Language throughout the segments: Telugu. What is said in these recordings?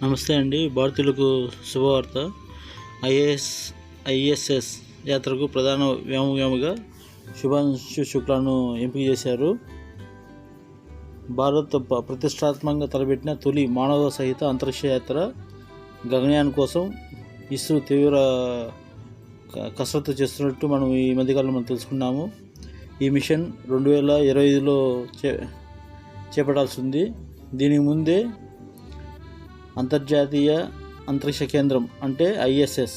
నమస్తే అండి. భారతీయులకు శుభవార్త. ఐఎస్ఎస్ యాత్రకు ప్రధాన వ్యోమగామిగా శుభాంశు శుక్లాను ఎంపిక చేశారు. భారత్ ప్రతిష్టాత్మకంగా తలపెట్టిన తొలి మానవ సహిత అంతరిక్ష యాత్ర గగనయాన్ కోసం ఇస్రో తీవ్ర కసరత్తు చేస్తున్నట్టు మనం ఈ మధ్యకాలంలో తెలుసుకున్నాము. ఈ మిషన్ 2025లో చేపట్టాల్సి ఉంది. దీనికి ముందే అంతర్జాతీయ అంతరిక్ష కేంద్రం అంటే ఐఎస్ఎస్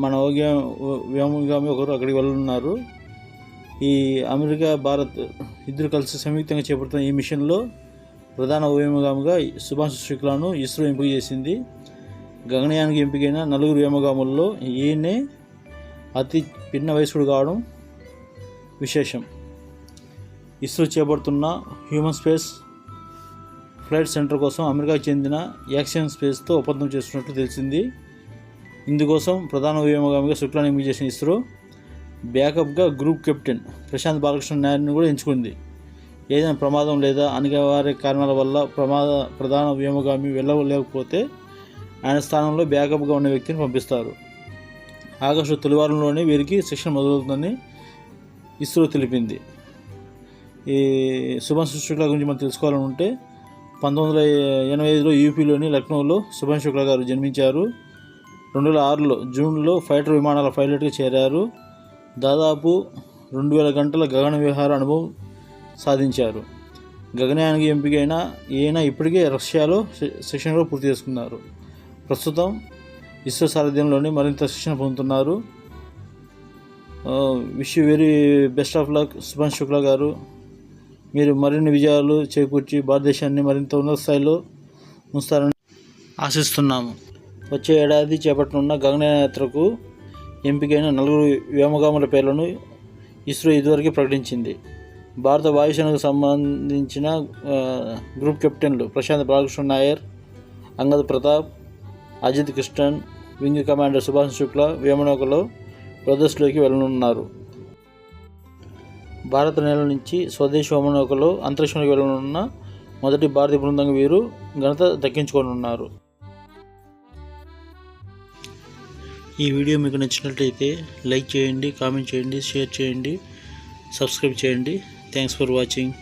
మన వ్యోమగామి ఒకరు అక్కడికి వెళ్ళనున్నారు. ఈ అమెరికా, భారత్ ఇద్దరు కలిసి సంయుక్తంగా చేపడుతున్న ఈ మిషన్లో ప్రధాన వ్యోమగామిగా శుభాంశు శుక్లాను ఇస్రో ఎంపిక చేసింది. గగనయానికి ఎంపికైన 4 వ్యోమగాముల్లో ఈయనే అతి పిన్న వయస్కుడు కావడం విశేషం. ఇస్రో చేపడుతున్న హ్యూమన్ స్పేస్ ఫ్లైట్ సెంటర్ కోసం అమెరికాకు చెందిన యాక్సియం స్పేస్తో ఒప్పందం చేస్తున్నట్లు తెలిసింది. ఇందుకోసం ప్రధాన వ్యోమగామిగా శుక్లాను ఎంపిక చేసిన ఇస్రో బ్యాకప్గా గ్రూప్ కెప్టెన్ ప్రశాంత్ బాలకృష్ణ నాయర్ని కూడా ఎంచుకుంది. ఏదైనా ప్రమాదం లేదా అనివార్య కారణాల వల్ల ప్రధాన వ్యోమగామి వెళ్ళలేకపోతే ఆయన స్థానంలో బ్యాకప్గా ఉన్న వ్యక్తిని పంపిస్తారు. ఆగస్టు తొలివారంలోనే వీరికి శిక్షణ మొదలవుతుందని ఇస్రో తెలిపింది. ఈ శుభాంశు శుక్లా గురించి మనం తెలుసుకోవాలని ఉంటే 1985లో యూపీలోని లక్నోలో శుభాంశు శుక్లా గారు జన్మించారు. 2006లో జూన్లో ఫైటర్ విమానాల పైలట్గా చేరారు. దాదాపు 2000 గంటల గగన విహార అనుభవం సాధించారు. గగనయానికి ఎంపికైన ఈయన ఇప్పటికే రష్యాలో శిక్షణ కూడా పూర్తి చేసుకున్నారు. ప్రస్తుతం ఇస్రో సారథ్యంలోనే మరింత శిక్షణ పొందుతున్నారు. Wish you very best of luck Shubhanshu Shukla గారు. మీరు మరిన్ని విజయాలు చేకూర్చి భారతదేశాన్ని మరింత ఉన్నత స్థాయిలో ఉంచుతారని ఆశిస్తున్నాము. వచ్చే ఏడాది చేపట్టనున్న గగనయాత్రకు ఎంపికైన 4 వ్యోమగాముల పేర్లను ఇస్రో ఇదివరకే ప్రకటించింది. భారత వాయుసేనకు సంబంధించిన గ్రూప్ కెప్టెన్లు ప్రశాంత్ బాలకృష్ణ నాయర్, అంగద్ ప్రతాప్, అజిత్ కృష్ణన్, వింగ్ కమాండర్ శుభాంశు శుక్లా వ్యోమనౌకలో ప్రదర్శనలోకి వెళ్ళనున్నారు. భారత నేల నుంచి స్వదేశీ వ్యోమనౌకలో అంతరిక్షంలోకి వెళ్ళనున్న మొదటి భారతీయ బృందంగా వీరు ఘనత దక్కించుకోనున్నారు. ఈ వీడియో మీకు నచ్చినట్లయితే లైక్ చేయండి, కామెంట్ చేయండి, షేర్ చేయండి, సబ్స్క్రైబ్ చేయండి. Thanks for watching.